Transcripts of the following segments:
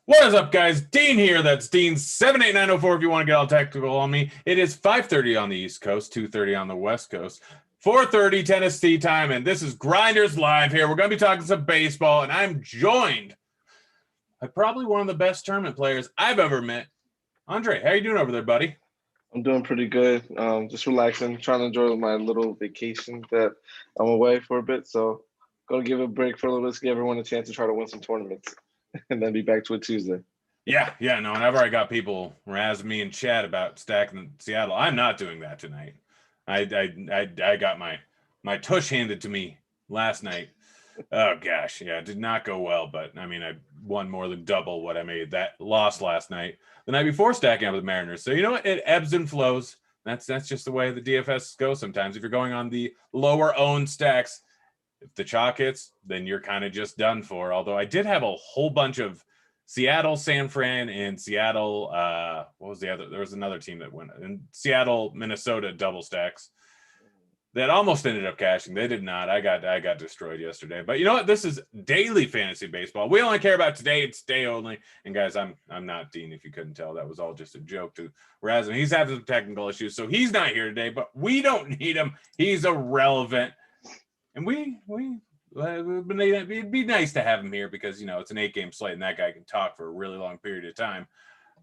What is up, guys? Dean here. That's Dean78904 if you want to get all technical on me. It is 5:30 on the East Coast, 2:30 on the West Coast, 4:30 Tennessee time, and this is Grinderslive here. We're going to be talking some baseball, and I'm joined by probably one of the best tournament players I've ever met. Andre, how you doing over there, buddy? I'm doing pretty good. Just relaxing, trying to enjoy my little vacation that I'm away for a bit. So, going to give a break for a little bit to give everyone a chance to try to win some tournaments. And then be back to it Tuesday. Yeah. No, whenever I got people razz me in chat about stacking Seattle, I'm not doing that tonight. I got my tush handed to me last night. Oh gosh, yeah, it did not go well. But I mean, I won more than double what I made that loss last night. The night before stacking up with Mariners. So you know what? It ebbs and flows. That's just the way the DFS goes sometimes. If you're going on the lower owned stacks, if the chalk hits, then you're kind of just done for. Although I did have a whole bunch of Seattle, San Fran, and Seattle. What was the other? There was another team that went in Seattle, Minnesota double stacks that almost ended up cashing. They did not. I got destroyed yesterday. But you know what? This is daily fantasy baseball. We only care about today. It's day only. And guys, I'm not Dean. If you couldn't tell, that was all just a joke to Razin. He's having some technical issues, so he's not here today. But we don't need him. He's irrelevant. And it'd be nice to have him here because, you know, it's an 8-game slate and that guy can talk for a really long period of time.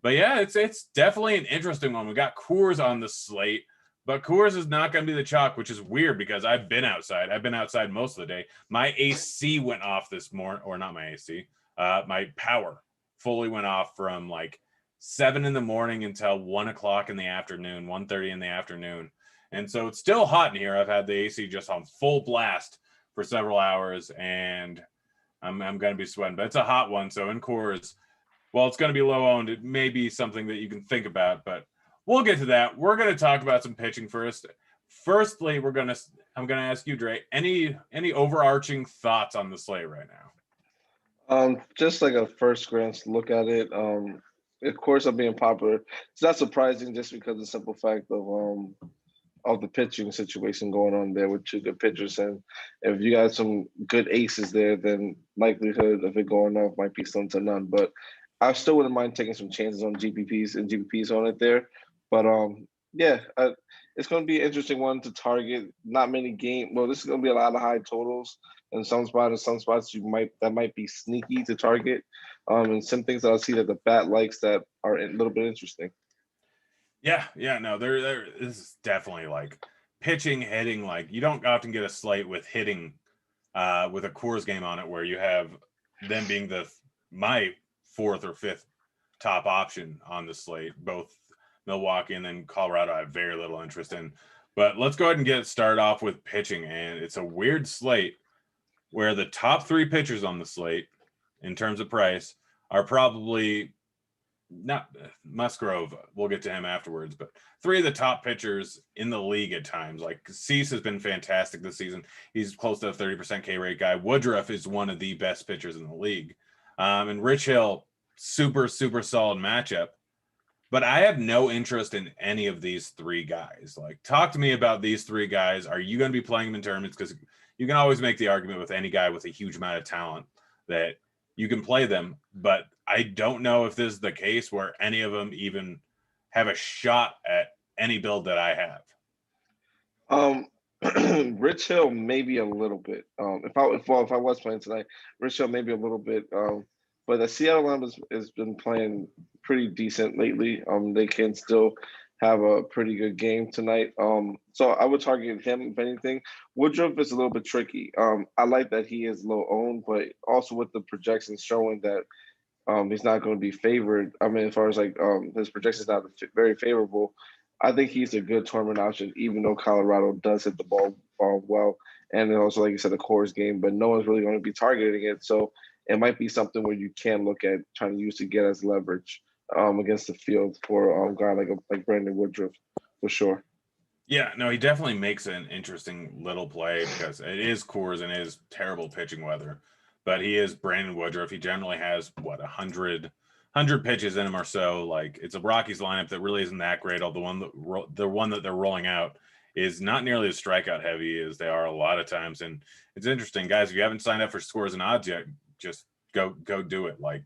But yeah, it's definitely an interesting one. We got Coors on the slate, but Coors is not going to be the chalk, which is weird because I've been outside. I've been outside most of the day. My AC went off this morning, or not my AC. My power fully went off from like 7 in the morning until 1 o'clock in the afternoon, 1:30 in the afternoon. And so it's still hot in here. I've had the AC just on full blast for several hours, and I'm going to be sweating. But it's a hot one, so in Coors, while it's going to be low-owned, it may be something that you can think about. But we'll get to that. We're going to talk about some pitching first. Firstly, I'm going to ask you, Dre, any overarching thoughts on the slate right now? Just like a first glance look at it. Of course, I'm being popular. It's not surprising just because of the simple fact of the pitching situation going on there with two good pitchers. And if you got some good aces there, then likelihood of it going off might be slim to none. But I still wouldn't mind taking some chances on GPPs on it there. But it's going to be an interesting one to target. Not many games. Well, this is going to be a lot of high totals in some spots. That might be sneaky to target. And some things that I see that the bat likes that are a little bit interesting. Yeah, no, there is definitely like pitching, hitting. Like you don't often get a slate with hitting, with a Coors game on it where you have them being my 4th or 5th top option on the slate. Both Milwaukee and then Colorado I have very little interest in. But let's go ahead and get it started off with pitching, and it's a weird slate where the top 3 pitchers on the slate in terms of price are probably not Musgrove. We'll get to him afterwards, but 3 of the top pitchers in the league at times. Like Cease has been fantastic this season. He's close to a 30% K rate guy. Woodruff is one of the best pitchers in the league. And Rich Hill, super solid matchup. But I have no interest in any of these 3 guys. Like, talk to me about these 3 guys. Are you going to be playing them in tournaments? Because you can always make the argument with any guy with a huge amount of talent that you can play them, but I don't know if this is the case where any of them even have a shot at any build that I have. Rich Hill maybe a little bit. If I was playing tonight, Rich Hill maybe a little bit. But the Seattle line has been playing pretty decent lately. They can still have a pretty good game tonight. So I would target him if anything. Woodruff is a little bit tricky. I like that he is low owned, but also with the projections showing that He's not going to be favored. I mean, as far as like his projection is not very favorable. I think he's a good tournament option, even though Colorado does hit the ball well, and then also like you said, the Coors game. But no one's really going to be targeting it, so it might be something where you can look at trying to use to get as leverage against the field for a guy like Brandon Woodruff for sure. Yeah, no, he definitely makes an interesting little play because it is Coors and it is terrible pitching weather. But he is Brandon Woodruff. He generally has what 100 pitches in him or so. Like it's a Rockies lineup that really isn't that great. Although the one that they're rolling out is not nearly as strikeout heavy as they are a lot of times. And it's interesting, guys. If you haven't signed up for Scores and Odds yet, just go do it. Like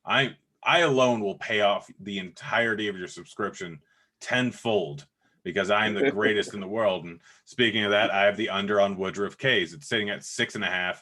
I alone will pay off the entirety of your subscription tenfold because I am the greatest in the world. And speaking of that, I have the under on Woodruff K's. It's sitting at 6.5.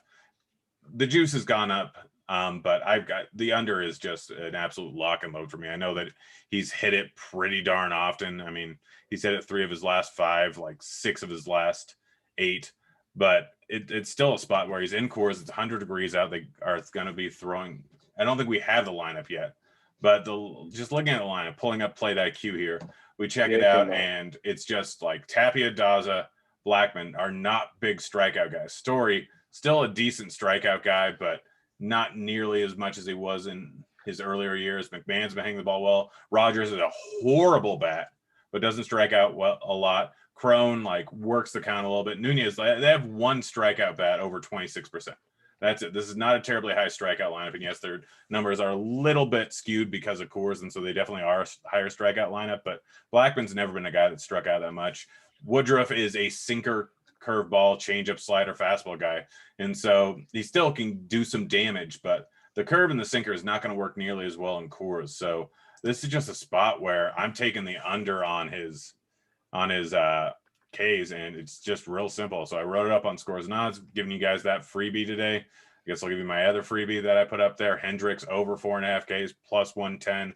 The juice has gone up, but I've got the under is just an absolute lock and load for me. I know that he's hit it pretty darn often. I mean, he's hit it 3 of his last 5, like 6 of his last 8. But it's still a spot where he's in Coors. It's 100 degrees out. They are going to be throwing. I don't think we have the lineup yet, but just looking at the lineup, pulling up Plate IQ here, we check it out, and it's just like Tapia, Daza, Blackman are not big strikeout guys. Story, still a decent strikeout guy, but not nearly as much as he was in his earlier years. McMahon's been hitting the ball well. Rogers is a horrible bat, but doesn't strike out well a lot. Crone like works the count a little bit. Nunez, they have one strikeout bat over 26%. That's it. This is not a terribly high strikeout lineup. And yes, their numbers are a little bit skewed because of Coors, and so they definitely are a higher strikeout lineup. But Blackman's never been a guy that struck out that much. Woodruff is a sinker, curveball, changeup, slider, fastball guy. And so he still can do some damage, but the curve and the sinker is not going to work nearly as well in Coors. So this is just a spot where I'm taking the under on his K's, and it's just real simple. So I wrote it up on Scores and Odds, giving you guys that freebie today. I guess I'll give you my other freebie that I put up there. Hendricks over 4.5 Ks plus 110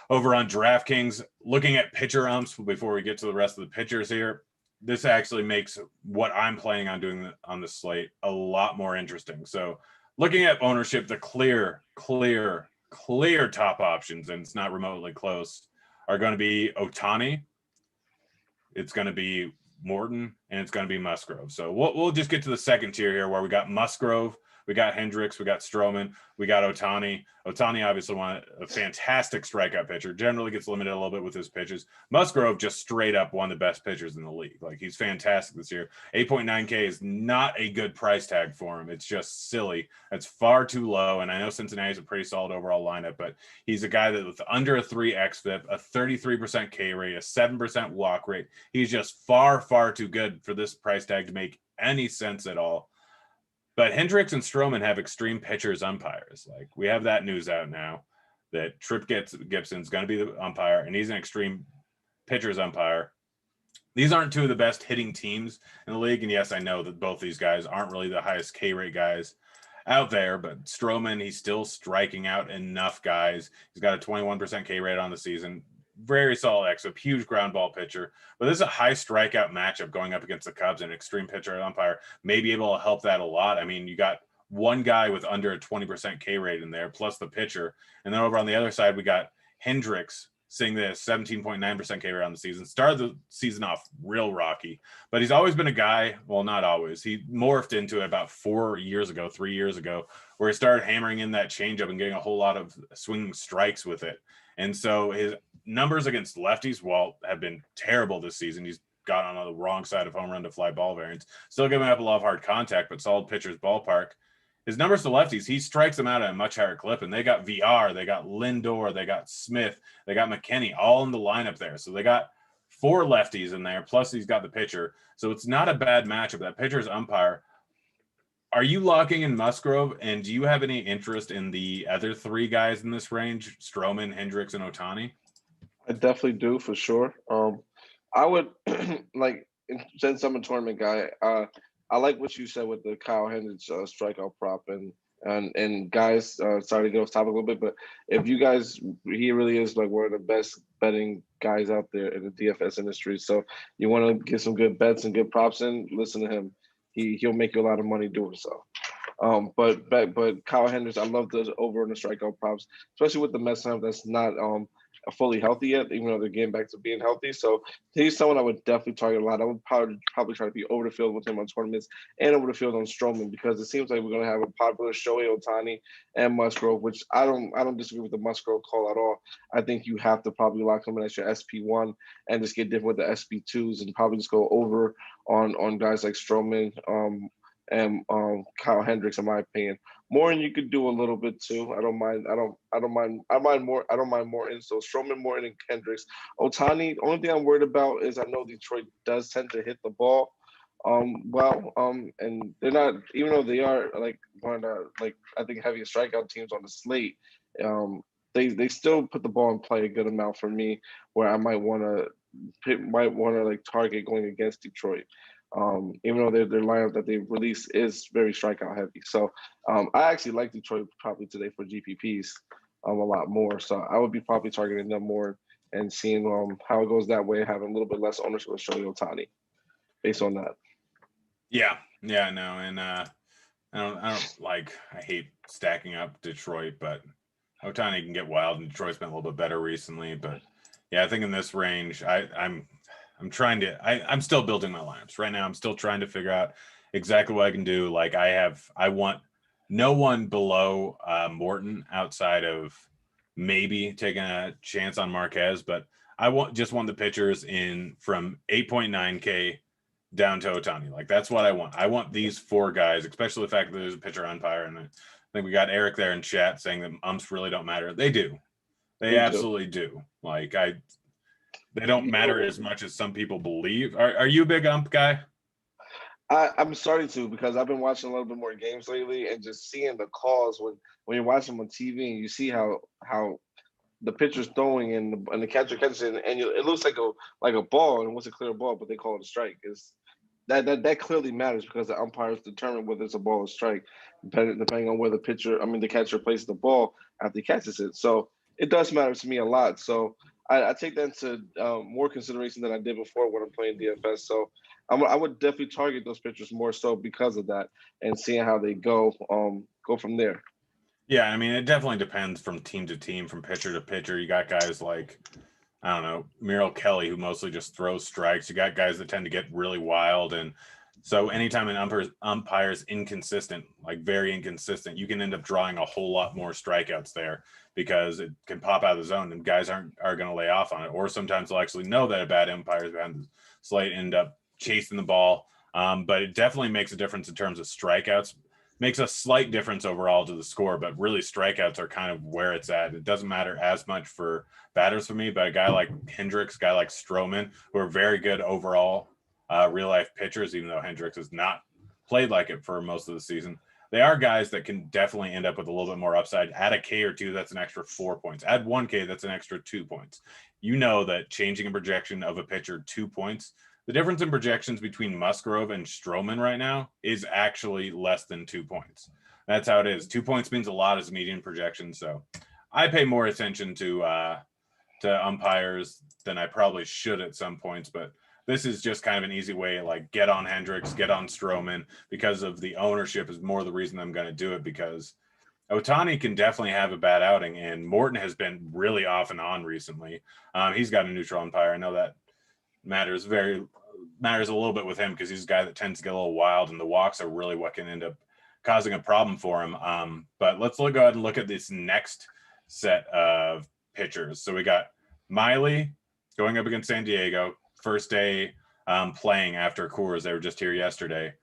over on DraftKings. Looking at pitcher umps before we get to the rest of the pitchers here, this actually makes what I'm planning on doing on the slate a lot more interesting. So looking at ownership, the clear top options, and it's not remotely close, are going to be Ohtani, it's going to be Morton, and it's going to be Musgrove. So we'll just get to the second tier here where we got Musgrove, we got Hendricks, we got Stroman, we got Ohtani. Ohtani obviously a fantastic strikeout pitcher, generally gets limited a little bit with his pitches. Musgrove just straight up one of the best pitchers in the league. Like he's fantastic this year. 8.9K is not a good price tag for him. It's just silly. That's far too low. And I know Cincinnati's a pretty solid overall lineup, but he's a guy that with under a 3 xFIP, a 33% K rate, a 7% walk rate, he's just far too good for this price tag to make any sense at all. But Hendricks and Stroman have extreme pitchers umpires. Like we have that news out now that Tripp Gibson's going to be the umpire, and he's an extreme pitchers umpire. These aren't 2 of the best hitting teams in the league. And yes, I know that both these guys aren't really the highest K rate guys out there, but Stroman, he's still striking out enough guys. He's got a 21% K rate on the season. Very solid xFIP, huge ground ball pitcher. But this is a high strikeout matchup going up against the Cubs, and extreme pitcher umpire may be able to help that a lot. I mean, you got one guy with under a 20% K rate in there, plus the pitcher. And then over on the other side, we got Hendricks seeing the 17.9% K rate on the season. Started the season off real rocky, but he's always been a guy, well, not always. He morphed into it about 3 years ago, where he started hammering in that changeup and getting a whole lot of swinging strikes with it. And so his numbers against lefties, have been terrible this season. He's got on the wrong side of home run to fly ball variance. Still giving up a lot of hard contact, but solid pitcher's ballpark. His numbers to lefties, he strikes them out at a much higher clip. And they got VR, they got Lindor, they got Smith, they got McKinney all in the lineup there. So they got 4 lefties in there, plus he's got the pitcher. So it's not a bad matchup. That pitcher's umpire. Are you locking in Musgrove, and do you have any interest in the other 3 guys in this range, Stroman, Hendricks, and Ohtani? I definitely do for sure. I would like, since I'm a tournament guy, I like what you said with the Kyle Hendricks strikeout prop, and guys, sorry to get off topic a little bit, but if you guys, he really is like one of the best betting guys out there in the DFS industry. So you want to get some good bets and good props in, listen to him. He'll make you a lot of money doing so. But Kyle Hendricks, I love the over and the strikeout props, especially with the Mets lineup that's not fully healthy yet, even though they're getting back to being healthy. So he's someone I would definitely target a lot. I would probably try to be over the field with him on tournaments and over the field on Stroman, because it seems like we're gonna have a popular Shohei Ohtani and Musgrove, which I don't disagree with the Musgrove call at all. I think you have to probably lock him in as your SP1 and just get different with the SP2s and probably just go over on guys like Stroman and Kyle Hendricks, in my opinion. Morton, you could do a little bit too. I don't mind. I don't mind more. I don't mind Morton. So Stroman, Morton, and Hendricks. Ohtani. Only thing I'm worried about is I know Detroit does tend to hit the ball. And they're not, even though they are like one of the, like, I think, heaviest strikeout teams on the slate. They still put the ball in play a good amount for me, where I might want to like target going against Detroit. Even though their lineup that they've released is very strikeout heavy. So I actually like Detroit probably today for GPPs a lot more. So I would be probably targeting them more and seeing how it goes that way, having a little bit less ownership with Shohei Ohtani based on that. Yeah, no, and I don't like, I hate stacking up Detroit, but Ohtani can get wild, and Detroit's been a little bit better recently. But yeah, I think in this range, I'm still building my lineups right now. I'm still trying to figure out exactly what I can do. Like I want no one below Morton outside of maybe taking a chance on Marquez, but I want the pitchers in from 8.9K down to Ohtani. Like, that's what I want. I want these four guys, especially the fact that there's a pitcher umpire, and I think we got Eric there in chat saying that umps really don't matter. They do. They absolutely do. Like, they don't matter as much as some people believe. Are you a big ump guy? I'm starting to, because I've been watching a little bit more games lately, and just seeing the calls when you're watching them on TV and you see how the pitcher's throwing and the catcher catches it, and it looks like a ball, and what's a clear ball, but they call it a strike. Is that clearly matters, because the umpires determine whether it's a ball or strike, depending on where the catcher places the ball after he catches it. So it does matter to me a lot. So I take that into more consideration than I did before when I'm playing DFS. So I would definitely target those pitchers more so because of that, and seeing how they go from there. Yeah, I mean, it definitely depends from team to team, from pitcher to pitcher. You got guys like, I don't know, Merrill Kelly, who mostly just throws strikes. You got guys that tend to get really wild. And so anytime an umpire's inconsistent, like very inconsistent, you can end up drawing a whole lot more strikeouts there, because it can pop out of the zone and guys are going to lay off on it. Or sometimes they'll actually know that a bad umpire is behind the slate, end up chasing the ball. But it definitely makes a difference in terms of strikeouts. Makes a slight difference overall to the score, but really strikeouts are kind of where it's at. It doesn't matter as much for batters for me, but a guy like Hendricks, guy like Stroman, who are very good overall real life pitchers, even though Hendricks has not played like it for most of the season. They are guys that can definitely end up with a little bit more upside. Add a K or two, that's an extra 4 points. Add 1K, that's an extra 2 points. You know that changing a projection of a pitcher 2 points, the difference in projections between Musgrove and Stroman right now is actually less than 2 points. That's how it is. 2 points means a lot as a median projection. So I pay more attention to umpires than I probably should at some points, but this is just kind of an easy way, like, get on Hendricks, get on Stroman, because of the ownership is more the reason I'm going to do it, because Ohtani can definitely have a bad outing, and Morton has been really off and on recently. He's got a neutral umpire. I know that matters a little bit with him, because he's a guy that tends to get a little wild, and the walks are really what can end up causing a problem for him. But let's go ahead and look at this next set of pitchers. So we got Miley going up against San Diego, first day playing after Coors. They were just here yesterday.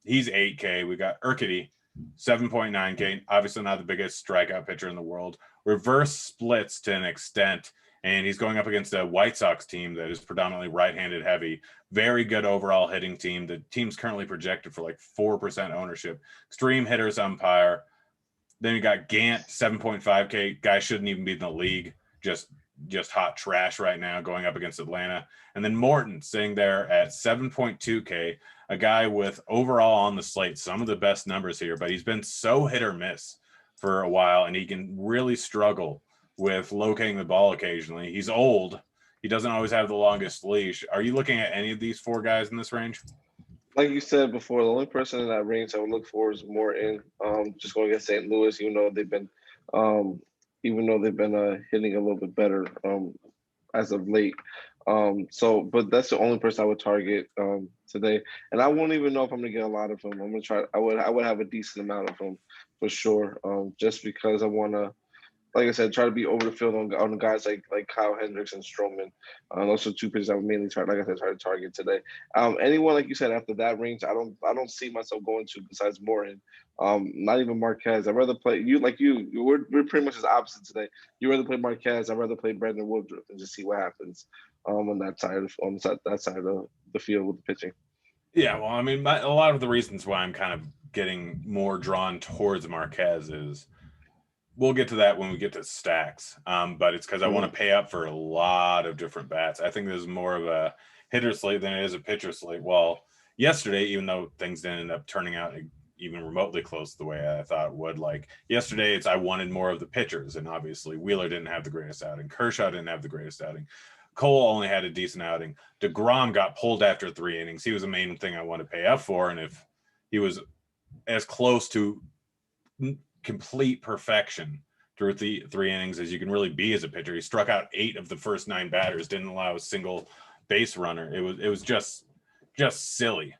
He's 8K. We got Urquidy, 7.9K. Obviously not the biggest strikeout pitcher in the world. Reverse splits to an extent, and he's going up against a White Sox team that is predominantly right-handed heavy. Very good overall hitting team. The team's currently projected for like 4% ownership. Extreme hitters umpire. Then you got Gant, 7.5K. Guy shouldn't even be in the league. Just hot trash right now, going up against Atlanta. And then Morton sitting there at 7.2K, a guy with overall on the slate some of the best numbers here, but he's been so hit or miss for a while, and he can really struggle with locating the ball occasionally. He's old. He doesn't always have the longest leash. Are you looking at any of these four guys in this range? like you said before, the only person in that range I would look for is Morton. Just going against St. Louis, um, even though they've been hitting a little bit better as of late. But that's the only person I would target today, and I won't even know if I'm gonna get a lot of them. I'm gonna try. I would have a decent amount of them for sure, just because I want to, like I said, try to be over the field on guys like Kyle Hendricks and Stroman. Those are two pitchers I would mainly try, like I said, try to target today. Anyone like you said after that range, I don't see myself going to besides Morton. Not even Marquez. I'd rather play you like you. We're pretty much the opposite today. You rather play Marquez. I'd rather play Brandon Woodruff and just see what happens on that side of the field with the pitching. Yeah, well, I mean, a lot of the reasons why I'm kind of getting more drawn towards Marquez is we'll get to that when we get to stacks. But it's because I want to pay up for a lot of different bats. I think this is more of a hitter slate than it is a pitcher slate. Well, yesterday, even though things didn't end up turning out even remotely close to the way I thought it would, like yesterday, I wanted more of the pitchers, and obviously Wheeler didn't have the greatest outing. Kershaw didn't have the greatest outing. Cole only had a decent outing. DeGrom got pulled after 3 innings. He was the main thing I wanted to pay up for, and if he was as close to complete perfection through the 3 innings as you can really be as a pitcher. He struck out 8 of the first 9 batters, didn't allow a single base runner. It was just silly.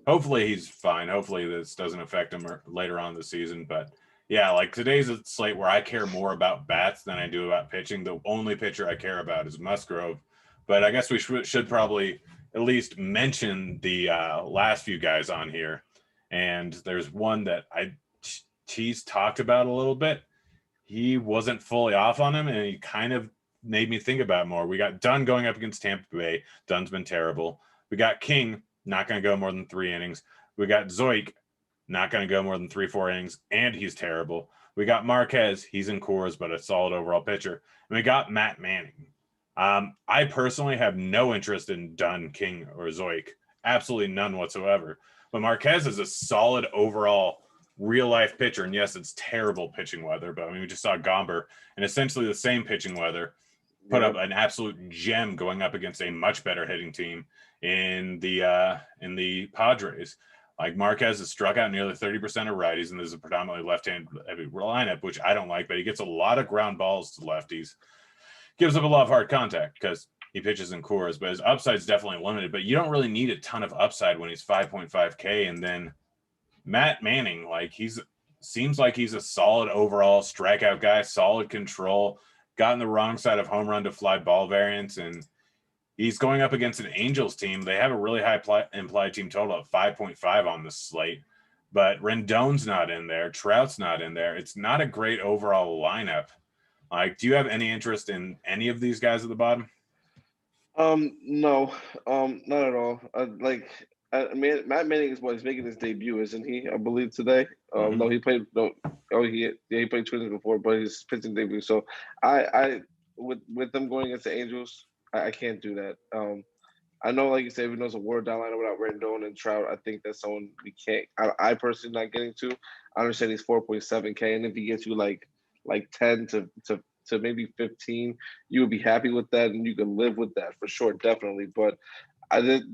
Hopefully he's fine. Hopefully this doesn't affect him later on in the season. But yeah, like today's a slate where I care more about bats than I do about pitching. The only pitcher I care about is Musgrove. But I guess we should probably at least mention the last few guys on here. And there's one that Cheese talked about a little bit. He wasn't fully off on him, and he kind of made me think about it more. We got Dunn going up against Tampa Bay. Dunn's been terrible. We got King, not going to go more than 3 innings. We got Zoik, not going to go more than 3-4 innings, and he's terrible. We got Marquez, he's in Coors, but a solid overall pitcher. And we got Matt Manning. I personally have no interest in Dunn, King, or Zoik. Absolutely none whatsoever. But Marquez is a solid overall real-life pitcher. And yes, it's terrible pitching weather, but I mean, we just saw Gomber and essentially the same pitching weather put up an absolute gem going up against a much better hitting team in the Padres. Like Marquez has struck out nearly 30% of righties, and this is a predominantly left-hand heavy lineup, which I don't like, but he gets a lot of ground balls to lefties. Gives up a lot of hard contact because he pitches in Coors, but his upside is definitely limited. But you don't really need a ton of upside when he's 5.5K. And then Matt Manning, like seems like he's a solid overall strikeout guy, solid control, got on the wrong side of home run to fly ball variance, and he's going up against an Angels team. They have a really high implied team total of 5.5 on the slate, but Rendon's not in there. Trout's not in there. It's not a great overall lineup. Like, do you have any interest in any of these guys at the bottom? No, not at all. Matt Manning he's making his debut, isn't he? I believe today. No, he played. No, he played Twins before, but his pitching debut. So, with them going against the Angels, I can't do that. I know, like you said, we know it's a war down line without Rendon and Trout. I think that's someone we can't. I personally not getting to. I understand he's 4.7K, and if he gets you like 10 to maybe 15, you would be happy with that, and you can live with that for sure, definitely. But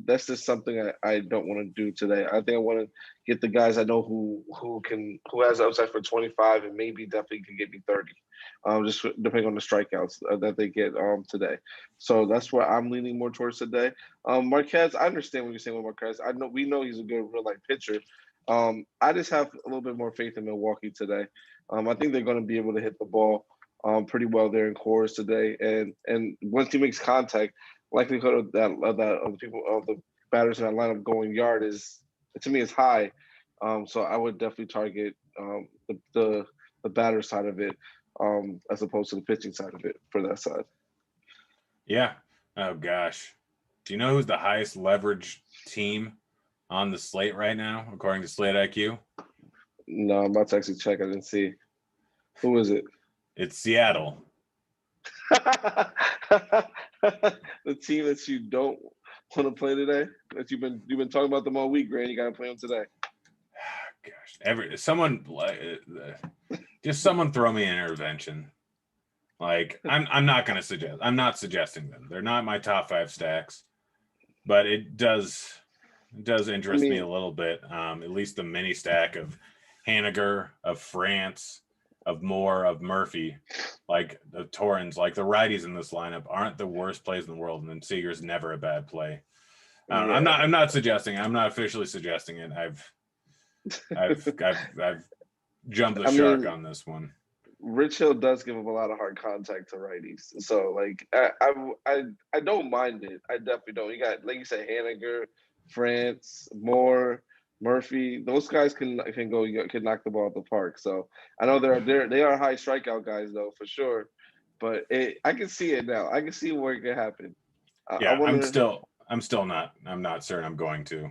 that's just something I don't want to do today. I think I want to get the guys I know who has upside for 25 and maybe definitely can get me 30, just depending on the strikeouts that they get today. So that's where I'm leaning more towards today. Marquez, I understand what you're saying with Marquez. We know he's a good real life pitcher. I just have a little bit more faith in Milwaukee today. I think they're going to be able to hit the ball pretty well there in Coors today, and once he makes contact, likelihood of the batters in that lineup going yard is, to me, is high. So I would definitely target the batter side of it as opposed to the pitching side of it for that side. Yeah. Oh gosh. Do you know who's the highest leverage team on the slate right now, according to Slate IQ? No, I'm about to actually check. I didn't see. Who is it? It's Seattle. The team that you don't want to play today, that you've been talking about them all week, Grant. You got to play them today. Gosh, someone throw me an intervention. Like I'm not going to suggest. I'm not suggesting them. They're not my top 5 stacks, but it does. It does I interest me mean, a little bit. At least the mini stack of Haniger, of France, of Moore, of Murphy, like the Torrens, like the righties in this lineup aren't the worst plays in the world, and then Seager's never a bad play. I don't know. yeah. I'm not suggesting. I'm not officially suggesting it. I've jumped the I shark mean, on this one. Rich Hill does give up a lot of hard contact to righties, so like I don't mind it. I definitely don't. You got, like you said, Haniger, France, Moore, Murphy. Those guys can knock the ball out the park. So I know they are high strikeout guys though for sure, but I can see it now. I can see where it could happen. I Yeah, wonder. I'm not certain I'm going to.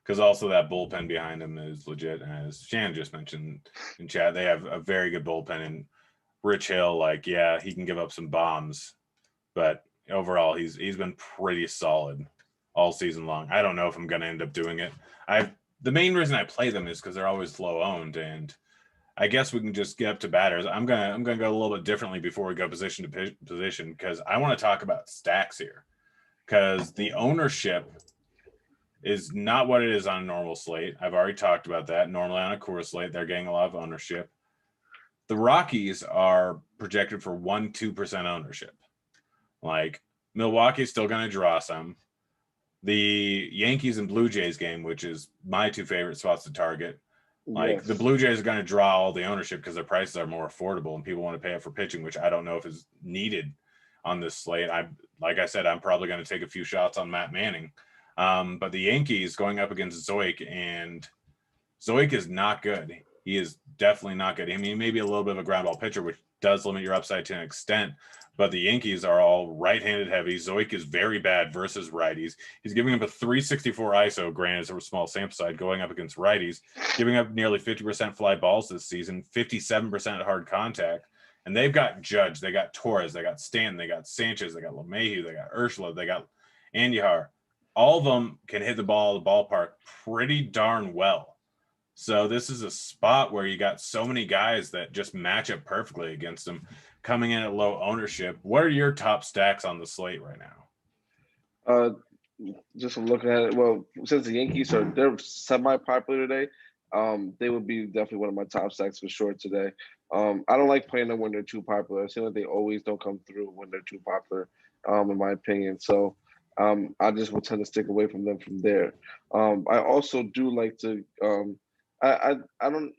Because also that bullpen behind him is legit. And as Shannon just mentioned in chat, they have a very good bullpen. And Rich Hill, like, yeah, he can give up some bombs, but overall, he's been pretty solid all season long. I don't know if I'm going to end up doing it. The main reason I play them is because they're always low owned, and I guess we can just get up to batters. I'm gonna go a little bit differently before we go position to position, because I want to talk about stacks here, because the ownership is not what it is on a normal slate. I've already talked about that. Normally on a Coors slate, they're getting a lot of ownership. The Rockies are projected for 1-2% ownership. Like, Milwaukee's still going to draw some. The Yankees and Blue Jays game, which is my two favorite spots to target, like, the Yes. Blue Jays are going to draw all the ownership because their prices are more affordable and people want to pay up for pitching, which I don't know if is needed on this slate. Like I said, I'm probably going to take a few shots on Matt Manning. But the Yankees going up against Zoik, and Zoik is not good. He is definitely not good. I mean, maybe a little bit of a ground ball pitcher, which does limit your upside to an extent. But the Yankees are all right-handed heavy. Zoik is very bad versus righties. He's giving up a 364 ISO, granted it's a small sample size, going up against righties, giving up nearly 50% fly balls this season, 57% hard contact. And they've got Judge, they got Torres, they got Stanton, they got Sanchez, they got LeMahieu, they got Urshela, they got Andujar. All of them can hit the ball at the ballpark pretty darn well. So this is a spot where you got so many guys that just match up perfectly against them, coming in at low ownership. What are your top stacks on the slate right now? Uh, just from looking at it, well, since the Yankees they're semi-popular today, they would be definitely one of my top stacks for sure today. I don't like playing them when they're too popular. I seem like they always don't come through when they're too popular, in my opinion. So I just will tend to stick away from them from there. I also do like to I don't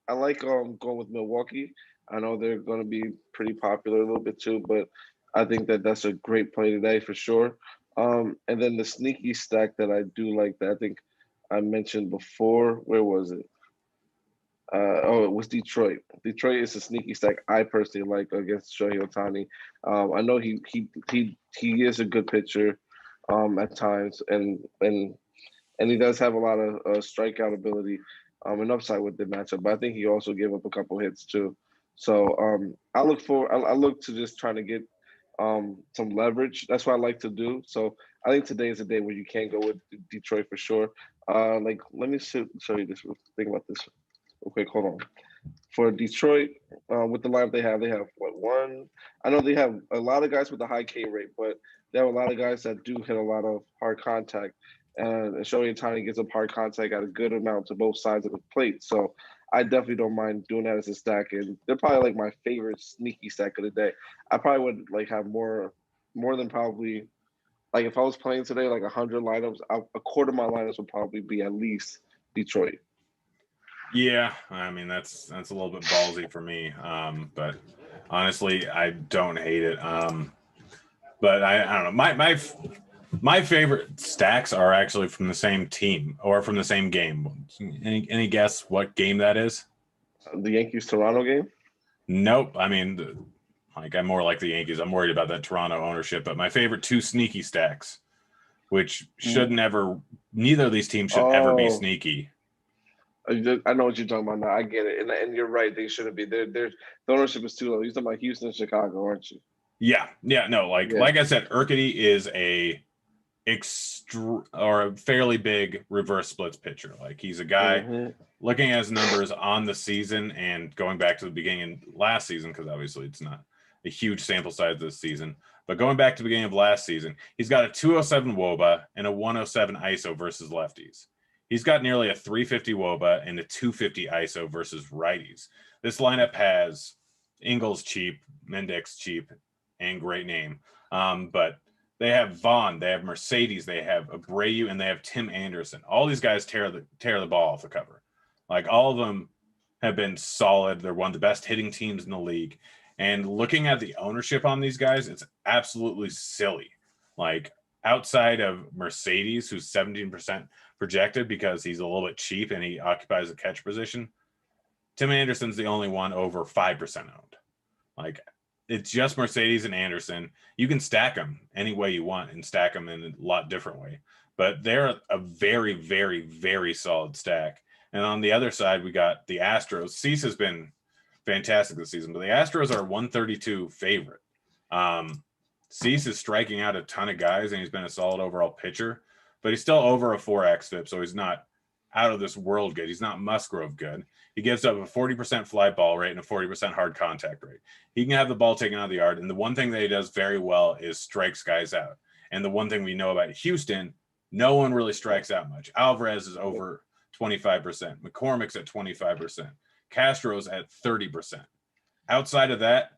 I like going with Milwaukee. I know they're going to be pretty popular a little bit too, but I think that that's a great play today for sure. And then the sneaky stack that I do like that I think I mentioned before. Where was it? It was Detroit. Detroit is a sneaky stack I personally like against Shohei Ohtani. I know he is a good pitcher at times, and he does have a lot of strikeout ability and upside with the matchup. But I think he also gave up a couple hits too. So I look to just trying to get some leverage. That's what I like to do. So I think today is a day where you can go with Detroit for sure. Like let me show you this. Think about this. Okay, hold on. For Detroit, with the lineup they have what one? I know they have a lot of guys with a high K rate, but they have a lot of guys that do hit a lot of hard contact. And Shohei Ohtani gets up hard contact at a good amount to both sides of the plate. So I definitely don't mind doing that as a stack. And they're probably like my favorite sneaky stack of the day. I probably would like have more than probably like if I was playing today like 100 lineups, a quarter of my lineups would probably be at least Detroit. Yeah, I mean that's a little bit ballsy for me, but honestly, I don't hate it. But I don't know. My favorite stacks are actually from the same team or from the same game. Any guess what game that is? The Yankees Toronto game. Nope. I mean, like I'm more like the Yankees. I'm worried about that Toronto ownership. But my favorite two sneaky stacks, which should never, neither of these teams should ever be Oh, sneaky. I know what you're talking about now. I get it, and you're right. They shouldn't be. The ownership is too low. You're talking about Houston, and Chicago, aren't you? Yeah, no, Yeah. like I said, Urquidy is or a fairly big reverse splits pitcher. Like he's a guy Hmm. looking at his numbers on the season and going back to the beginning last season, because obviously it's not a huge sample size this season. But going back to the beginning of last season, he's got a 207 WOBA and a 107 ISO versus lefties. He's got nearly a 350 WOBA and a 250 ISO versus righties. This lineup has Ingles cheap, Mendick's cheap, and great name. But they have Vaughn, they have Mercedes, they have Abreu, and they have Tim Anderson. All these guys tear the ball off the cover. Like, all of them have been solid. They're one of the best hitting teams in the league. And looking at the ownership on these guys, it's absolutely silly. Like, outside of Mercedes, who's 17% projected because he's a little bit cheap and he occupies the catch position, Tim Anderson's the only one over 5% owned. Like, it's just Mercedes and Anderson. You can stack them any way you want and stack them in a lot different way. But they're a very, very, very solid stack. And on the other side, we got the Astros. Cease has been fantastic this season, but the Astros are 132 favorite. Cease is striking out a ton of guys, and he's been a solid overall pitcher, but he's still over a 4x FIP, so he's not out of this world good. He's not Musgrove good. He gives up a 40% fly ball rate and a 40% hard contact rate. He can have the ball taken out of the yard, and the one thing that he does very well is strikes guys out. And the one thing we know about Houston, no one really strikes out much. Alvarez is over 25%. McCormick's at 25%. Castro's at 30%. Outside of that,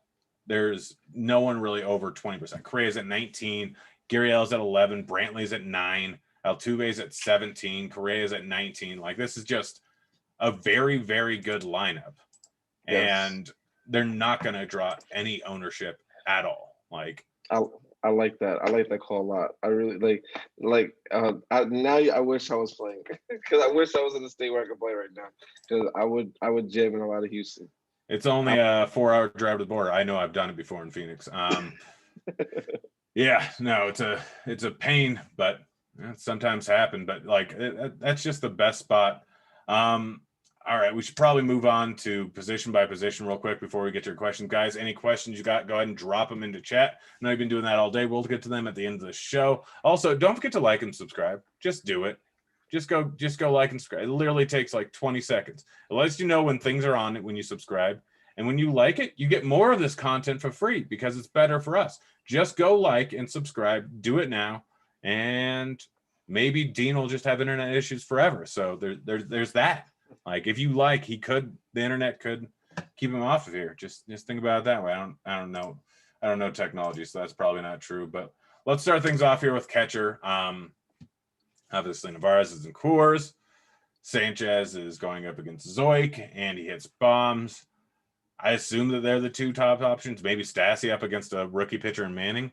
there's no one really over 20%. Correa's at 19. Gurriel's at 11. Brantley's at 9. Altuve's at 17. Correa's at 19. Like, this is just a very, very good lineup. Yes. And they're not going to draw any ownership at all. Like, I like that. I like that call a lot. I really I wish I was playing because I wish I was in a state where I could play right now because I would jam in a lot of Houston. It's only a 4-hour drive to the border. I know, I've done it before in Phoenix. Yeah, no, it's a pain, but it sometimes happen. But like, that's just the best spot. All right, we should probably move on to position by position real quick before we get to your questions. Guys, any questions you got, go ahead and drop them into chat. I know you've been doing that all day. We'll get to them at the end of the show. Also, don't forget to like and subscribe. Just do it. Just go like and subscribe. It literally takes like 20 seconds. It lets you know when things are on it when you subscribe. And when you like it, you get more of this content for free because it's better for us. Just go like and subscribe. Do it now. And maybe Dean will just have internet issues forever. So there's that. Like, if you like, the internet could keep him off of here. Just think about it that way. I don't know technology, so that's probably not true. But let's start things off here with catcher. Obviously, Narvaez is in Coors. Sanchez is going up against Zoik, and he hits bombs. I assume that they're the two top options. Maybe Stassi up against a rookie pitcher in Manning.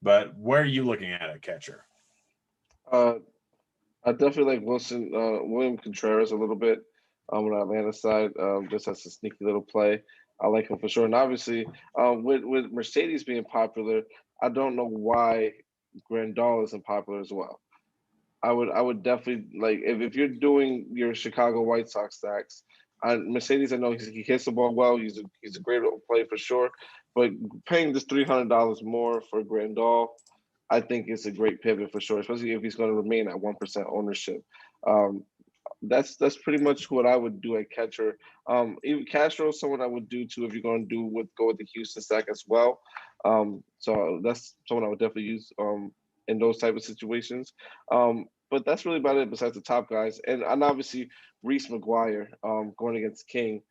But where are you looking at catcher? I definitely like William Contreras a little bit on the Atlanta side. Just as a sneaky little play. I like him for sure. And obviously, with Mercedes being popular, I don't know why Grandal isn't popular as well. I would definitely like if you're doing your Chicago White Sox stacks. Mercedes, I know he hits the ball well. He's a great little play for sure. But paying this $300 more for Grandal, I think it's a great pivot for sure, especially if he's going to remain at 1% ownership. That's pretty much what I would do at catcher. Even Castro is someone I would do too if you're going to go with the Houston stack as well. So that's someone I would definitely use in those type of situations. But that's really about it besides the top guys. And obviously Reese McGuire going against King.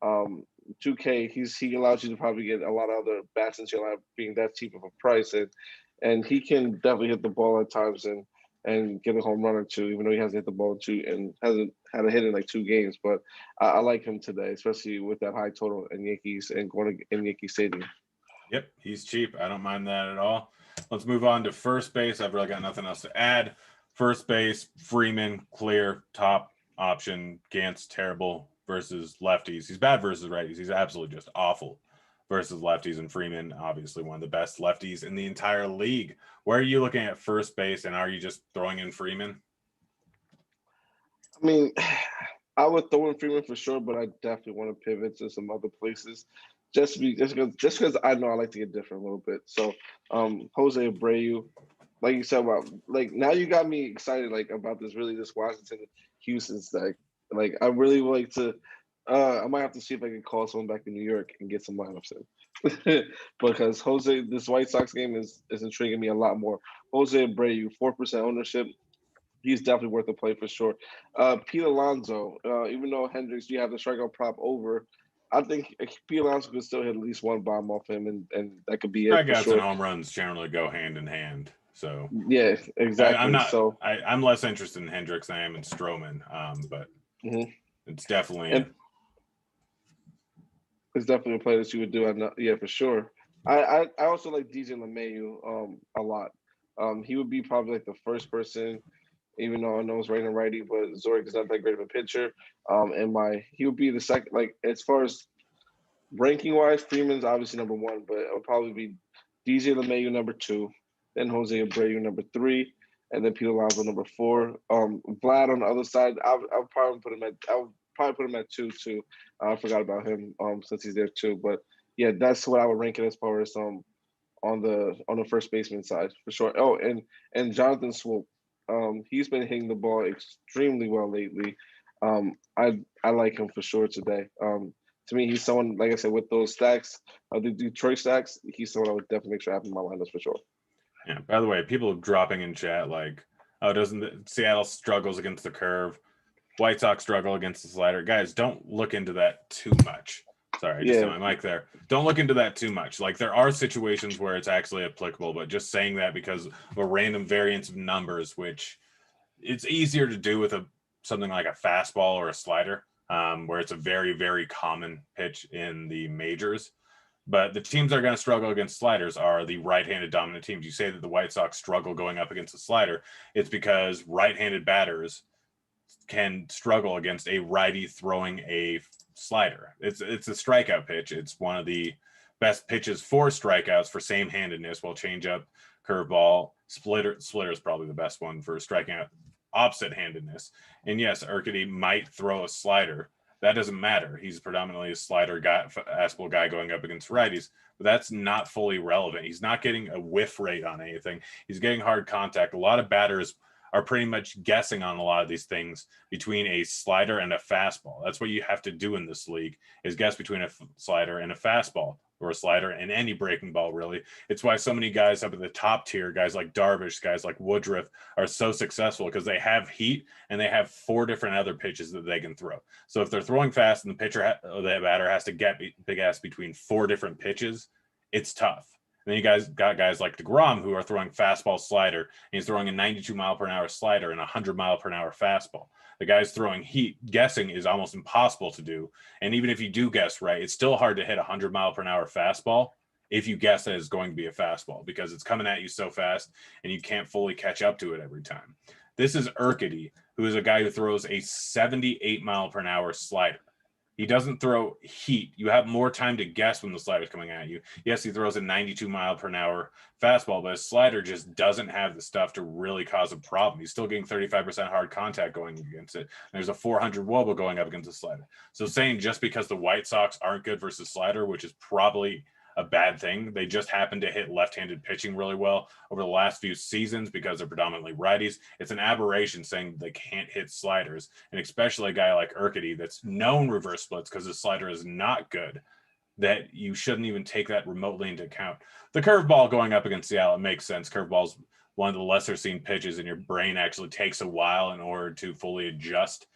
2K, he allows you to probably get a lot of other bats into your lineup being that cheap of a price. And he can definitely hit the ball at times and get a home run or two, even though he hasn't hit the ball and hasn't had a hit in like 2 games. But I like him today, especially with that high total in Yankees and going in Yankee Stadium. Yep, he's cheap. I don't mind that at all. Let's move on to first base. I've really got nothing else to add. First base, Freeman, clear, top option. Gant's terrible versus lefties. He's bad versus righties. He's absolutely just awful versus lefties. And Freeman, obviously one of the best lefties in the entire league. Where are you looking at first base, and are you just throwing in Freeman? I mean, I would throw in Freeman for sure, but I definitely want to pivot to some other places. Just because I know I like to get different a little bit. So Jose Abreu, like you said, now you got me excited about this Washington Houston stack. Like, I really would like to I might have to see if I can call someone back in New York and get some lineups in. because Jose, this White Sox game is intriguing me a lot more. Jose Abreu, 4% ownership. He's definitely worth a play for sure. Pete Alonso, even though Hendricks, you have the strikeout prop over, I think Pete Alonso could still hit at least one bomb off him, and that could be it for Strikeouts and sure. home runs generally go hand in hand. So Yeah, I'm exactly. not. So, I'm less interested in Hendricks than I am in Stroman. But mhm. it's definitely. And it's definitely a play that you would do. Yeah, for sure. I also like DJ LeMayu a lot. He would be probably like the first person, even though I know it's right and righty, but Zoric is not that great of a pitcher. And he would be the second. Like as far as ranking wise, Freeman's obviously number one, but it would probably be DJ LeMayu number two, then Jose Abreu number three, and then Peter Alonso number four. Vlad on the other side, I'll probably put him at. I'll probably put him at two too. I forgot about him since he's there too. But yeah, that's what I would rank it as far as on the first baseman side for sure. Oh, and Jonathan Swoop, he's been hitting the ball extremely well lately. I like him for sure today. To me, he's someone, like I said, with those stacks, the Detroit stacks, he's someone I would definitely make sure I have in my lineups for sure. Yeah. By the way, people dropping in chat like, "Oh, doesn't Seattle struggles against the curve? White Sox struggle against the slider." Guys, don't look into that too much. Sorry, I just hit Yeah, my mic there. Don't look into that too much. Like there are situations where it's actually applicable, but just saying that because of a random variance of numbers, which it's easier to do with something like a fastball or a slider, where it's a very, very common pitch in the majors. But the teams that are going to struggle against sliders are the right-handed dominant teams. You say that the White Sox struggle going up against a slider. It's because right-handed batters can struggle against a righty throwing a slider. It's a strikeout pitch. It's one of the best pitches for strikeouts for same-handedness, while changeup, curveball, splitter is probably the best one for striking out opposite-handedness. And yes, Urquidy might throw a slider. That doesn't matter. He's predominantly a slider guy, fastball guy going up against righties, but that's not fully relevant. He's not getting a whiff rate on anything. He's getting hard contact. A lot of batters are pretty much guessing on a lot of these things between a slider and a fastball. That's what you have to do in this league, is guess between a slider and a fastball, or a slider and any breaking ball, really. It's why so many guys up at the top tier, guys like Darvish, guys like Woodruff, are so successful, because they have heat and they have four different other pitches that they can throw. So if they're throwing fast and the batter has to get big ass between four different pitches, it's tough. And then you guys got guys like DeGrom who are throwing fastball slider, and he's throwing a 92-mile-per-hour slider and a 100-mile-per-hour fastball. The guy's throwing heat. Guessing is almost impossible to do. And even if you do guess right, it's still hard to hit a 100-mile-per-hour fastball if you guess that it's going to be a fastball, because it's coming at you so fast and you can't fully catch up to it every time. This is Urquidy, who is a guy who throws a 78-mile-per-hour slider. He doesn't throw heat. You have more time to guess when the slider's coming at you. Yes, he throws a 92-mile-per-hour fastball, but his slider just doesn't have the stuff to really cause a problem. He's still getting 35% hard contact going against it. There's a 400 wOBA going up against the slider. So saying just because the White Sox aren't good versus slider, which is probably a bad thing. They just happen to hit left-handed pitching really well over the last few seasons because they're predominantly righties. It's an aberration saying they can't hit sliders, and especially a guy like Urquidy that's known reverse splits because his slider is not good, that you shouldn't even take that remotely into account. The curveball going up against Seattle, it makes sense. Curveball's one of the lesser seen pitches, and your brain actually takes a while in order to fully adjust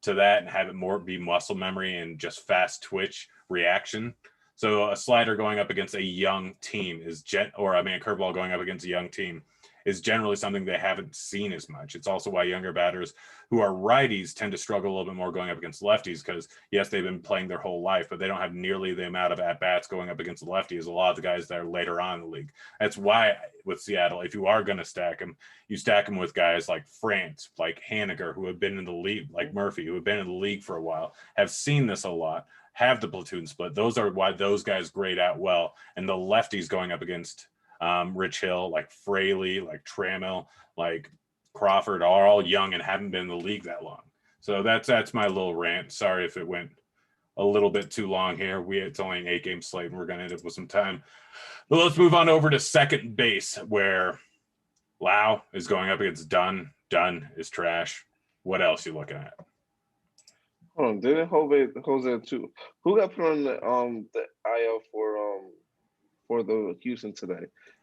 to that and have it more be muscle memory and just fast twitch reaction. So a slider going up against a young team a curveball going up against a young team is generally something they haven't seen as much. It's also why younger batters who are righties tend to struggle a little bit more going up against lefties, because yes, they've been playing their whole life, but they don't have nearly the amount of at-bats going up against the lefty as a lot of the guys that are later on in the league. That's why with Seattle, if you are going to stack them, you stack them with guys like France, like Haniger, who have been in the league, like Murphy, who have been in the league for a while, have seen this a lot, have the platoon split. Those are why those guys grade out well. And the lefties going up against Rich Hill, like Fraley, like Trammell, like Crawford, are all young and haven't been in the league that long. So that's my little rant. Sorry if it went a little bit too long here. It's only an 8-game slate, and we're going to end up with some time. But let's move on over to second base, where Lau is going up against Dunn. Dunn is trash. What else you looking at? Hold on, didn't Jose too? Who got put on the IL for for the Houston today.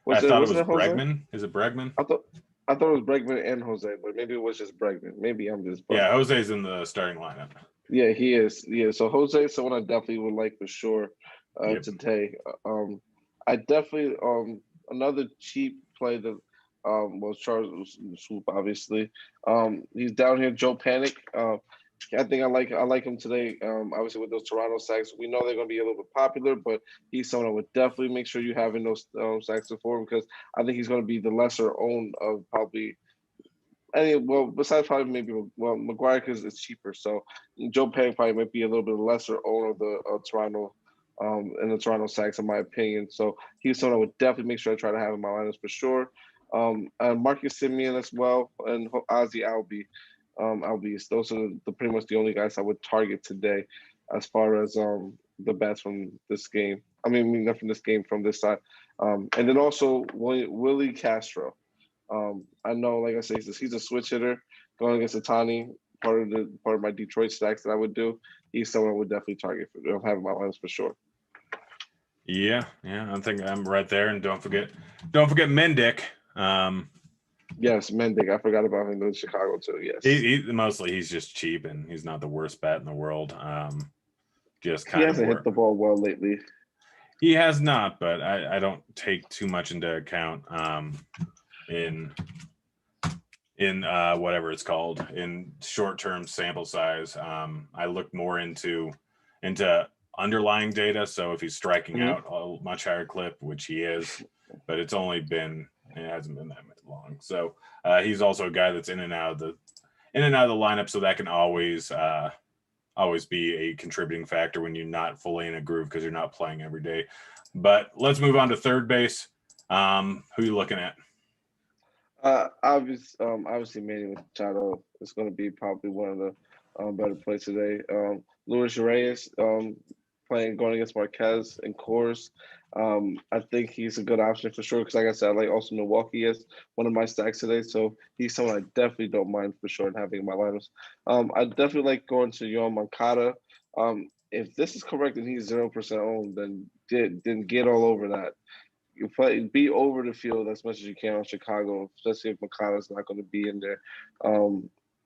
I thought it Wasn't was it Jose? Bregman. Is it Bregman? I thought it was Bregman and Jose, but maybe it was just Bregman. Maybe I'm just Yeah, bugging. Jose's in the starting lineup. Yeah, he is. Yeah, so Jose is someone I definitely would like for sure Yep. today. I definitely another cheap play that was Charles Swoop, obviously. He's down here, Joe Panic. I think I like him today. Obviously with those Toronto sacks, we know they're going to be a little bit popular, but he's someone I would definitely make sure you have in those sacks before, because I think he's going to be the lesser owned of probably. Well, besides probably maybe McGuire, because it's cheaper. So Joe Panic probably might be a little bit lesser owner of the Toronto, in the Toronto sacks, in my opinion. So he's someone I would definitely make sure I try to have in my lineups for sure. And Marcus Simeon as well, and Ozzy Albies. Those are pretty much the only guys I would target today, as far as the bats from this game. I mean, not from this game, from this side. And then also Willie Castro. I know, like I say, he's a switch hitter going against Otani. Part of my Detroit stacks that I would do. He's someone I would definitely target for having my lines for sure. Yeah, I think I'm right there. And don't forget Mendick. Yes, Mendick. I forgot about him in Chicago too. Yes, he's just cheap, and he's not the worst bat in the world. Just he kind of hasn't hit the ball well lately. He has not, but I don't take too much into account in whatever it's called, in short-term sample size. I look more into underlying data. So if he's striking out a much higher clip, which he is, but it hasn't been that long. So he's also a guy that's in and out of the lineup, so that can always be a contributing factor when you're not fully in a groove because you're not playing every day. But let's move on to third base. Who are you looking at? Obviously, Manny Machado is going to be probably one of the better plays today. Luis Reyes going against Marquez and Coors. I think he's a good option for sure, because like I said, I like also Milwaukee as one of my stacks today. So he's someone I definitely don't mind for sure and having in my lineups. I definitely like going to Yohan Moncada. If this is correct and he's 0% owned, then get all over that. Be over the field as much as you can on Chicago, especially if Moncada's not going to be in there.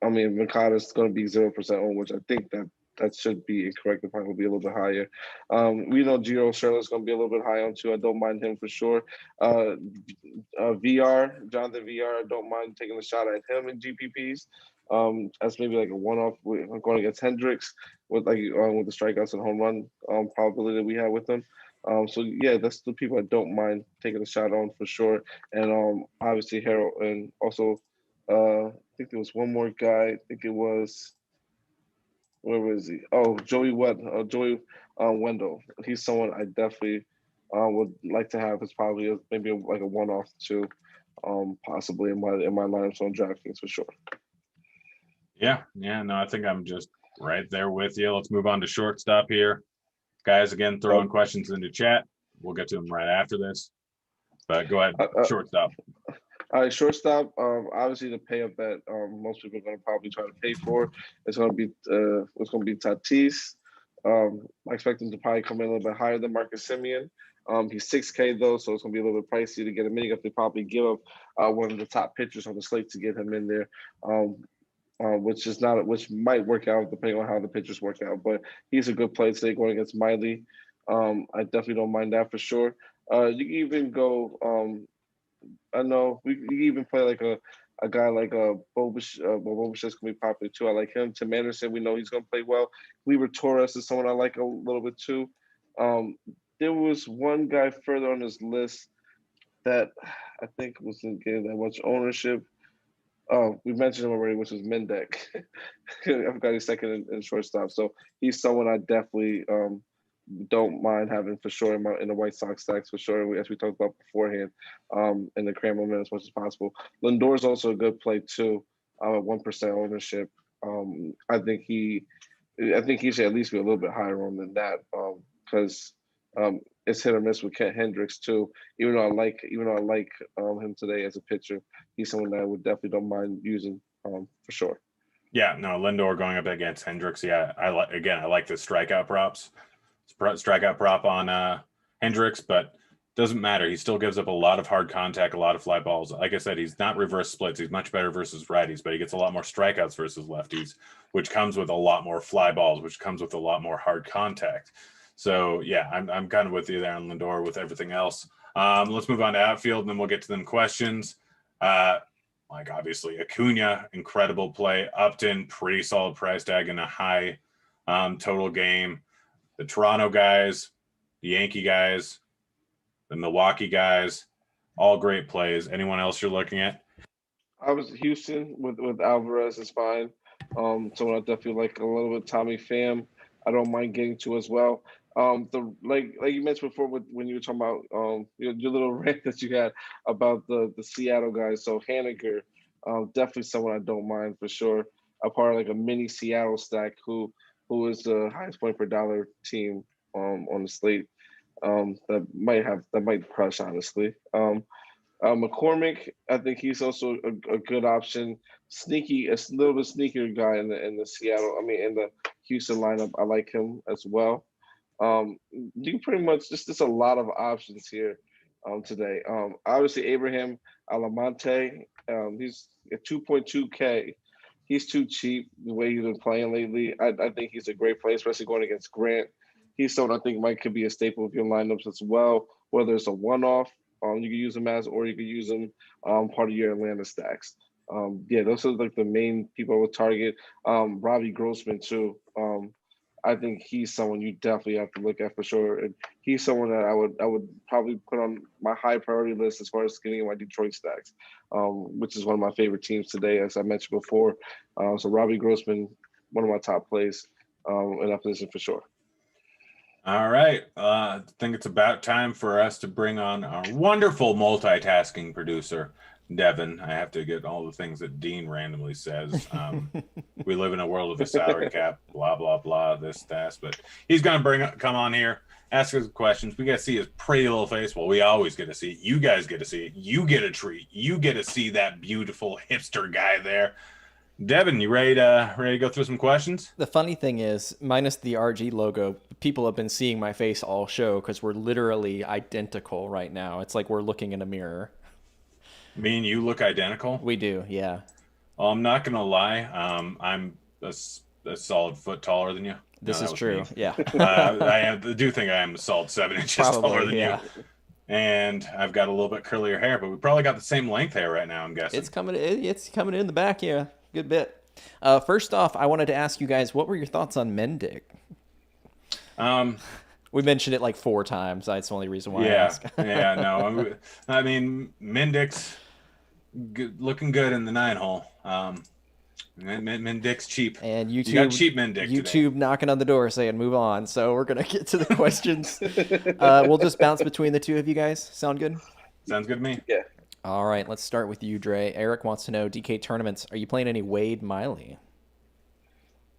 Moncada's going to be 0% owned, which I think that should be incorrect. The point will be a little bit higher. We know Gio Urshela is going to be a little bit high on too. I don't mind him for sure. Jonathan VR, I don't mind taking a shot at him in GPPs. As maybe like a one-off going against Hendricks with the strikeouts and home run probability that we have with him. So yeah, that's the people I don't mind taking a shot on for sure. And obviously Harold, and also I think there was one more guy. I think it was, where was he? Oh, Joey Wendell. He's someone I definitely would like to have as probably maybe like a one-off too, possibly in my lineups on DraftKings for sure. Yeah, no, I think I'm just right there with you. Let's move on to shortstop here. Guys, again, throwing questions into chat. We'll get to them right after this. But go ahead, shortstop. All right, shortstop. Obviously, the pay up that most people are going to probably try to pay for is going to be Tatis. I expect him to probably come in a little bit higher than Marcus Simeon. He's 6K though, so it's going to be a little bit pricey to get him in. You have to probably give up one of the top pitchers on the slate to get him in there. Which might work out depending on how the pitchers work out. But he's a good play today going against Miley. I definitely don't mind that for sure. You can even go. I know you can even play like a guy like Bobish. Bobish is gonna be popular too. I like him. Tim Anderson, we know he's gonna play well. Weaver Torres is someone I like a little bit too. There was one guy further on this list that I think wasn't getting that much ownership. Oh, we mentioned him already, which was Mendick. I forgot his second in shortstop. So he's someone I definitely don't mind having for sure in the White Sox stacks for sure, as we talked about beforehand, in the Cram momentum as much as possible. Lindor's also a good play too, at 1% ownership. I think he should at least be a little bit higher on than that, because it's hit or miss with Kent Hendricks too. Even though I like him today as a pitcher, he's someone that I would definitely don't mind using for sure. Yeah, no, Lindor going up against Hendricks. Yeah, I like the strikeout prop on Hendricks, but doesn't matter. He still gives up a lot of hard contact, a lot of fly balls. Like I said, he's not reverse splits. He's much better versus righties, but he gets a lot more strikeouts versus lefties, which comes with a lot more fly balls, which comes with a lot more hard contact. So yeah, I'm kind of with you there on Lindor with everything else. Let's move on to outfield, and then we'll get to them questions. Like obviously Acuna, incredible play. Upton, pretty solid price tag in a high total game. The Toronto guys, the Yankee guys, the Milwaukee guys, all great plays. Anyone else you're looking at? I was Houston with Alvarez is fine. Someone I definitely like a little bit. Tommy Pham, I don't mind getting to as well. The like you mentioned before when you were talking about your little rant that you had about the Seattle guys. So Haniger, definitely someone I don't mind for sure. A part of like a mini Seattle stack who is the highest point per dollar team on the slate. That might crush honestly. McCormick, I think he's also a good option. Sneaky, a little bit sneakier guy in the Seattle. I mean, in the Houston lineup, I like him as well. You pretty much just a lot of options here today. Obviously Abraham Alemante, he's at 2.2K. He's too cheap the way he's been playing lately. I think he's a great play, especially going against Grant. He's someone I think could be a staple of your lineups as well, whether it's a one-off, you can use him as, or you can use him part of your Atlanta stacks. Yeah, those are like the main people I would target. Robbie Grossman too. I think he's someone you definitely have to look at for sure, and he's someone that I would probably put on my high priority list as far as getting in my Detroit stacks, which is one of my favorite teams today, as I mentioned before. So Robbie Grossman, one of my top plays in that position for sure. All right. I think it's about time for us to bring on our wonderful multitasking producer, Devin. I have to get all the things that Dean randomly says. We live in a world of a salary cap, blah, blah, blah, this, that. But he's going to come on here, ask us questions. We got to see his pretty little face. Well, we always get to see it. You guys get to see it. You get a treat. You get to see that beautiful hipster guy there. Devin, you ready to go through some questions? The funny thing is, minus the RG logo, people have been seeing my face all show because we're literally identical right now. It's like we're looking in a mirror. Me and you look identical? We do, yeah. Well, I'm not going to lie. I'm a solid foot taller than you. This is true, me. Yeah. I do think I am a solid 7 inches taller than you. And I've got a little bit curlier hair, but we probably got the same length hair right now, I'm guessing. It's coming in the back, yeah. Good bit. First off, I wanted to ask you guys, what were your thoughts on Mendick? We mentioned it like 4 times. That's the only reason why I asked. Yeah, no. I mean, Mendick's looking good in the 9-hole. Mendick's cheap. And YouTube, you got cheap Mendick YouTube today. knocking on the door saying move on. So we're going to get to the questions. We'll just bounce between the two of you guys. Sound good? Sounds good to me. Yeah. All right, let's start with you, Dre. Eric wants to know, DK tournaments, are you playing any Wade Miley?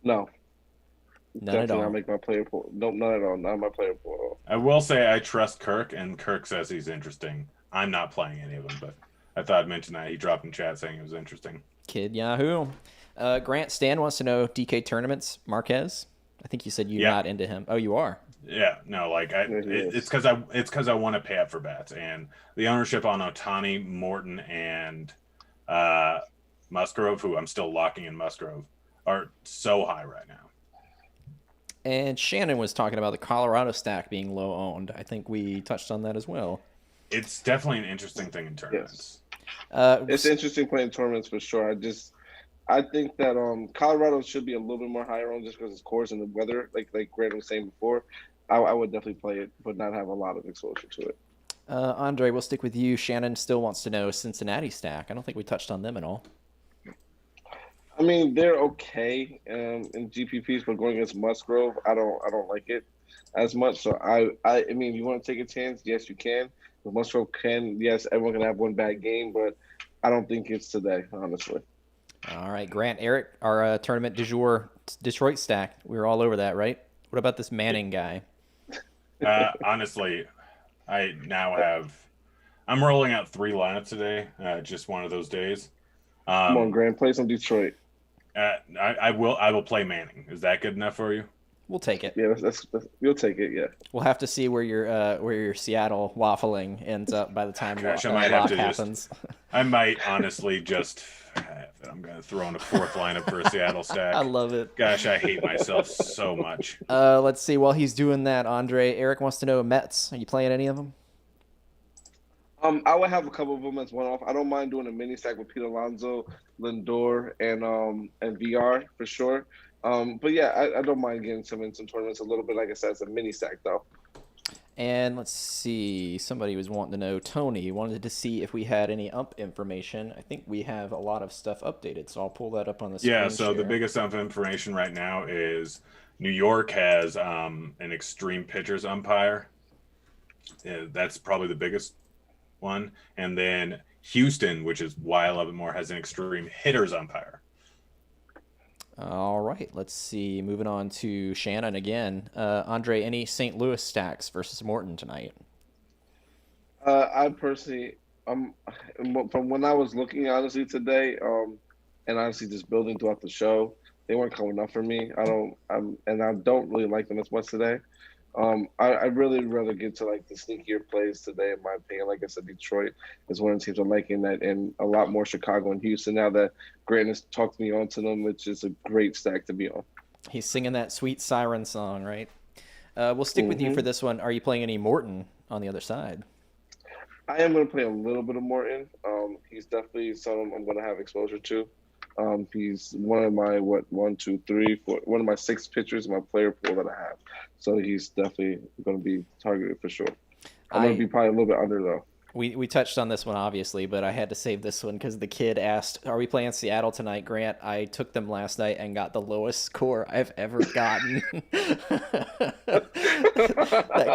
No. None at all. Not make my player pool. No, none at all. Not my player pool at all. I will say I trust Kirk, and Kirk says he's interesting. I'm not playing any of them, but I thought I'd mention that. He dropped in chat saying it was interesting. Kid Yahoo. Grant Stan wants to know, DK tournaments, Marquez? I think you said you're not into him. Oh, you are? Yeah, no, like it's because I want to pay up for bats, and the ownership on Ohtani, Morton, and Musgrove, who I'm still locking in Musgrove, are so high right now. And Shannon was talking about the Colorado stack being low owned. I think we touched on that as well. It's definitely an interesting thing in tournaments. Yes. It's interesting playing tournaments for sure. I think that Colorado should be a little bit more higher on just because it's course and the weather, like Grant was saying before. I would definitely play it, but not have a lot of exposure to it. Andre, we'll stick with you. Shannon still wants to know Cincinnati stack. I don't think we touched on them at all. I mean, they're okay in GPPs, but going against Musgrove, I don't like it as much. So I mean, you want to take a chance? Yes, you can. The Musgrove can. Yes, everyone can have one bad game, but I don't think it's today, honestly. All right, Grant, Eric, our tournament du jour Detroit stack. We were all over that, right? What about this Manning guy? Honestly, I'm rolling out 3 lineups today. Just one of those days. Come on, Grant, play some Detroit. I will play Manning. Is that good enough for you? We'll take it. Yeah, that's we'll take it. Yeah. We'll have to see where your Seattle waffling ends up by the time Gosh, I might have lock to happens. I might honestly just. I'm going to throw in a fourth lineup for a Seattle stack. I love it. Gosh, I hate myself so much. Let's see. While he's doing that, Andre, Eric wants to know Mets. Are you playing any of them? I would have a couple of them as one off. I don't mind doing a mini stack with Pete Alonso, Lindor, and VR for sure. But yeah, I don't mind getting some in some tournaments a little bit. Like I said, it's a mini stack though. And let's see. Somebody was wanting to know. Tony wanted to see if we had any ump information. I think we have a lot of stuff updated, so I'll pull that up on the screen. Yeah. So share. the biggest ump information right now is New York has an extreme pitchers umpire. That's probably the biggest one, and then Houston, which is why I love it more, has an extreme hitters umpire. All right, let's see. Moving on to Shannon again. Andre, any St. Louis stacks versus Morton tonight? I personally, from when I was looking honestly today, and honestly just building throughout the show, they weren't coming up for me. I don't really like them as much today. I'd really rather get to like the sneakier plays today, in my opinion. Like I said, Detroit is one of the teams I'm liking that, and a lot more Chicago and Houston now that Grant has talked me onto them, which is a great stack to be on. He's singing that sweet siren song, right? We'll stick with you for this one. Are you playing any Morton on the other side? I am going to play a little bit of Morton. He's definitely someone I'm going to have exposure to. He's one of my one of my 6 pitchers in my player pool that I have. So he's definitely going to be targeted for sure. I'm going to be probably a little bit under though. We touched on this one obviously, but I had to save this one because the kid asked, "Are we playing Seattle tonight?" Grant, I took them last night and got the lowest score I've ever gotten. You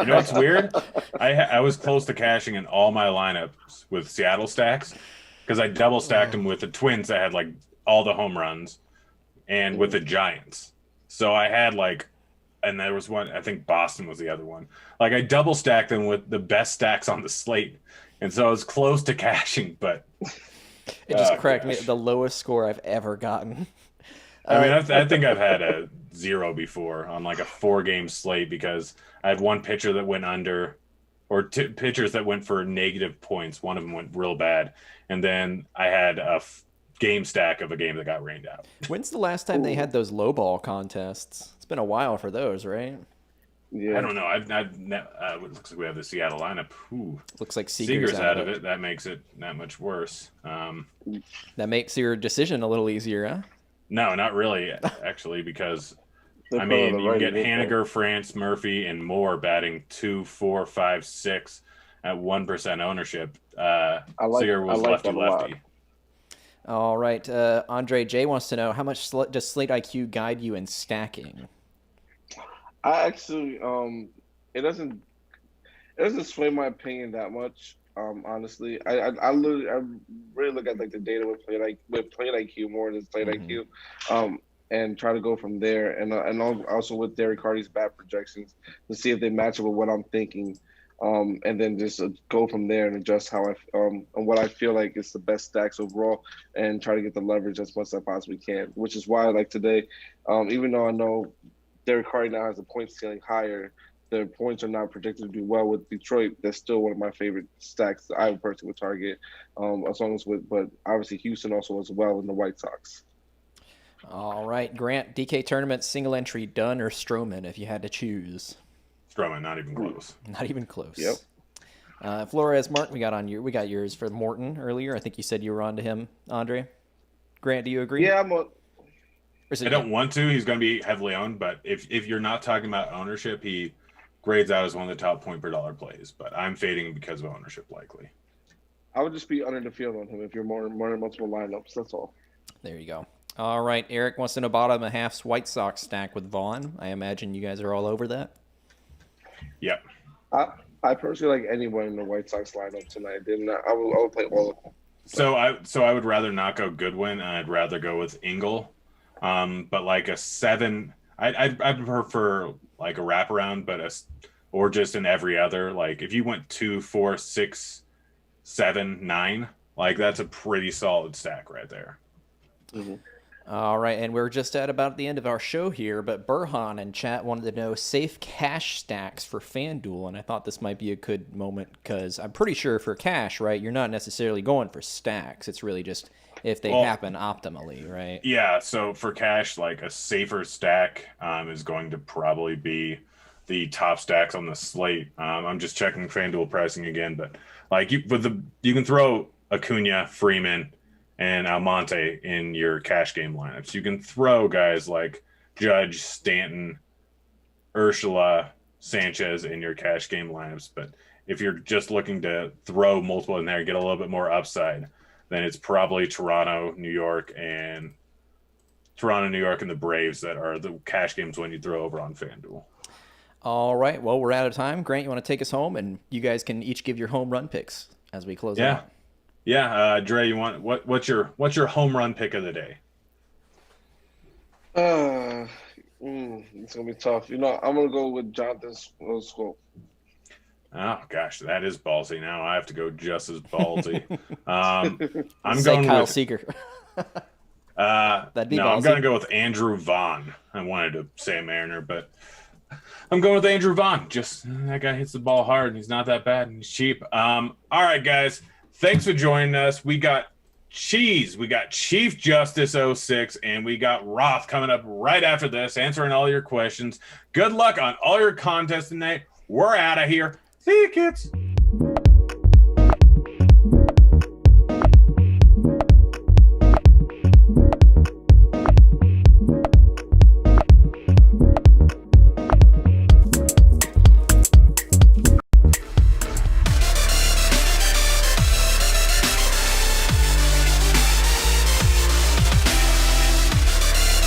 know what's weird? I was close to cashing in all my lineups with Seattle stacks because I double stacked them with the Twins that had like all the home runs and with the Giants. So I had like, and there was one, I think Boston was the other one. Like I double stacked them with the best stacks on the slate. And so I was close to cashing, but it just cracked me. The lowest score I've ever gotten. I mean, I think I've had a 0 before on like a 4-game slate because I had one pitcher that went under, or 2 pitchers that went for negative points. One of them went real bad. And then I had a game stack of a game that got rained out. When's the last time they had those low ball contests? It's been a while for those, right? Yeah. I don't know. It looks like we have the Seattle lineup. Ooh. Looks like Seager's out of it. That makes it that much worse. That makes your decision a little easier, huh? No, not really, actually, because I mean, you can get Haniger, France, Murphy, and more batting 2, 4, 5, 6 at 1% ownership. Seager was lefty. All right. Andre J wants to know, how much does Slate IQ guide you in stacking? I actually, it doesn't sway my opinion that much. Honestly, I really look at like the data with Plate IQ more than Slate IQ, and try to go from there. And also with Derek Hardy's bat projections to see if they match up with what I'm thinking, and then just go from there and adjust how and what I feel like is the best stacks overall, and try to get the leverage as much as I possibly can. Which is why, like today, even though I know Derek Hardy now has a point ceiling higher, the points are not projected to do well with Detroit. That's still one of my favorite stacks that I personally would target, as long as but obviously Houston also as well in the White Sox. All right, Grant, DK tournament single entry Dunn or Stroman if you had to choose? Stroman, not even close. Not even close. Yep. Flores, Mark, we got yours for Morton earlier. I think you said you were on to him, Andre. Grant, do you agree? Yeah, I don't want to. He's going to be heavily owned, but if you're not talking about ownership, he grades out as one of the top point per dollar plays. But I'm fading because of ownership, likely. I would just be under the field on him if you're more in multiple lineups. That's all. There you go. All right, Eric wants to know bottom of half's White Sox stack with Vaughn. I imagine you guys are all over that. Yep. I personally like anyone in the White Sox lineup tonight. I would play all of them. So I would rather not go Goodwin. I'd rather go with Engel. But like a 7, I'd prefer like a wraparound, or just in every other. Like if you went 2, 4, 6, 7, 9, like that's a pretty solid stack right there. Mm-hmm. All right, and we're just at about the end of our show here, but Burhan in chat wanted to know safe cash stacks for FanDuel, and I thought this might be a good moment because I'm pretty sure for cash, right, you're not necessarily going for stacks. It's really just if they happen optimally, right? Yeah, so for cash, like a safer stack is going to probably be the top stacks on the slate. I'm just checking FanDuel pricing again, but like you can throw Acuna, Freeman, and Alemante in your cash game lineups. You can throw guys like Judge, Stanton, Ursula, Sanchez in your cash game lineups. But if you're just looking to throw multiple in there, get a little bit more upside, then it's probably Toronto, New York, and the Braves that are the cash games when you throw over on FanDuel. All right, well, we're out of time. Grant, you want to take us home, and you guys can each give your home run picks as we close out. Yeah, Dre, you want what's your home run pick of the day? It's gonna be tough. I'm gonna go with Jonathan Schoop. Oh gosh, that is ballsy. Now I have to go just as ballsy. I'm Say going Kyle with Seager. That'd be ballsy. I'm gonna go with Andrew Vaughn. I wanted to say Mariner, but I'm going with Andrew Vaughn. Just that guy hits the ball hard, and he's not that bad, and he's cheap. All right, guys. Thanks for joining us. We got Cheese, we got Chief Justice 06, and we got Roth coming up right after this, answering all your questions. Good luck on all your contests tonight. We're out of here. See you, kids.